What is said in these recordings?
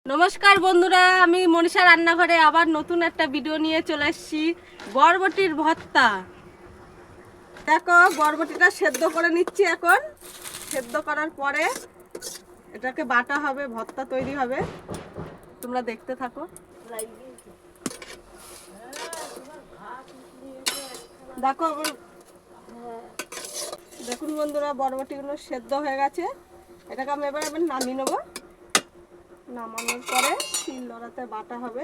নমস্কার বন্ধুরা, আমি মনীষা রান্নাঘরে আবার নতুন একটা ভিডিও নিয়ে চলে এসেছি। বরবটির ভর্তা। দেখো, বরবটিটা সেদ্ধ করে নিচ্ছি। এখন সেদ্ধ করার পরে এটাকে বাটা হবে, ভর্তা তৈরি হবে। তোমরা দেখতে থাকো। দেখো, দেখুন বন্ধুরা, বরবটিগুলো সেদ্ধ হয়ে গেছে। এটাকে আমি এবার নামিয়ে নেবো। নামানোর পরে শিলনোড়াতে বাটা হবে।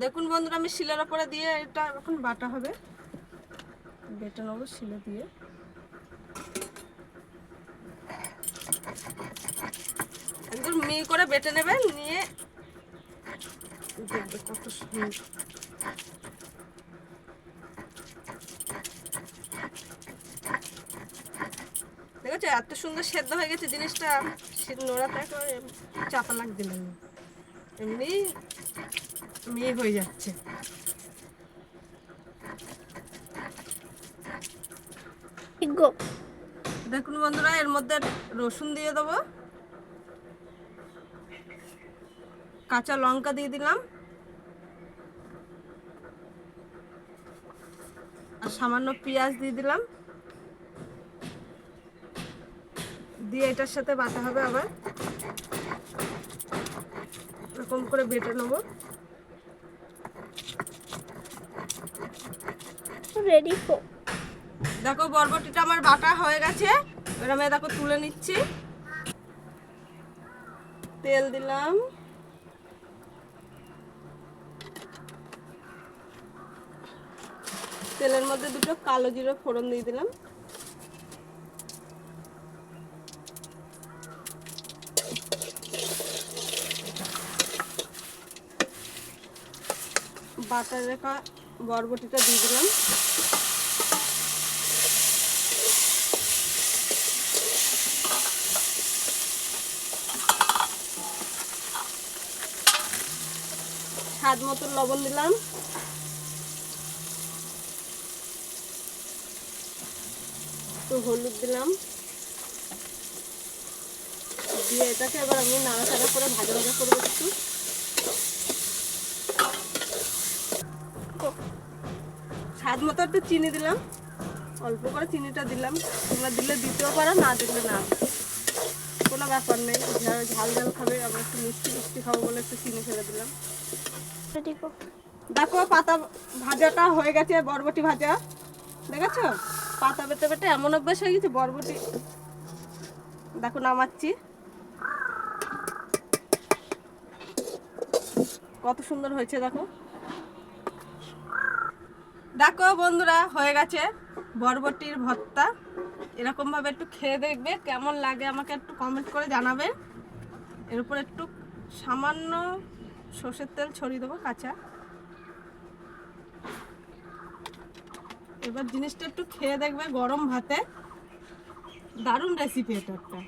দেখুন বন্ধুরা, আমি শিলের ওপরে দিয়ে এটা এখন বাটা হবে। বেটে নেবো শিলে দিয়ে। একদম মিহি করে বেটে নেবেন, নিয়ে দেখবে কত সুন্দর। দেখেছো, এত সুন্দর সেদ্ধ হয়ে গেছে জিনিসটা। নোড়াতে একেবারে চাপা লাগছে না, এমনি মিহি হয়ে যাচ্ছে। দেখুন বন্ধুরা, এর মধ্যে রসুন দিয়ে দেবো, কাঁচা লঙ্কা দিয়ে দিলাম, আর সামান্য পেঁয়াজ দিয়ে দিলাম। দিয়ে এটার সাথে বাটা হবে। আবার এরকম করে বেটে নেবো। রেডি। দেখো, বরবটিটা আমার বাটা হয়ে গেছে। এবার আমি দেখো তুলে নিচ্ছি। তেল দিলাম, তেলের মধ্যে দুটো কালো জিরে ফোড়ন দিয়ে দিলাম। বাটা রেখা বরবটিটা দিয়ে দিলাম। স্বাদ মতো লবণ দিলাম, একটু হলুদ দিলাম। দিয়ে এটাকে এবার আমি নাড়াচাড়া করে ভাজা ভাজা করবো একটু। স্বাদ মতো একটু চিনি দিলাম, অল্প করে চিনিটা দিলাম। তোমরা দিলে দিতেও পারো, না দিলে না, কোনো ব্যাপার নেই। ঝাল ঝাল খাবে, আমরা একটু মিষ্টি মিষ্টি খাবো বলে একটু চিনি ফেলে দিলাম। দেখো, পাতা ভাজাটা হয়ে গেছে, বরবটি ভাজা। দেখেছো, পাতা বেটে বেটে এমন অভ্যাস হয়ে গেছে বরবটি। দেখো, নামাচ্ছি। কত সুন্দর হয়েছে দেখো। দেখো বন্ধুরা, হয়ে গেছে বরবটির ভর্তা। এরকম ভাবে একটু খেয়ে দেখবে, কেমন লাগে আমাকে একটু কমেন্ট করে জানাবে। এর উপর একটু সামান্য সর্ষের তেল ছড়িয়ে দেবো কাঁচা। এবার জিনিসটা একটু খেয়ে দেখবে গরম ভাতে। দারুণ রেসিপি এটা একটা।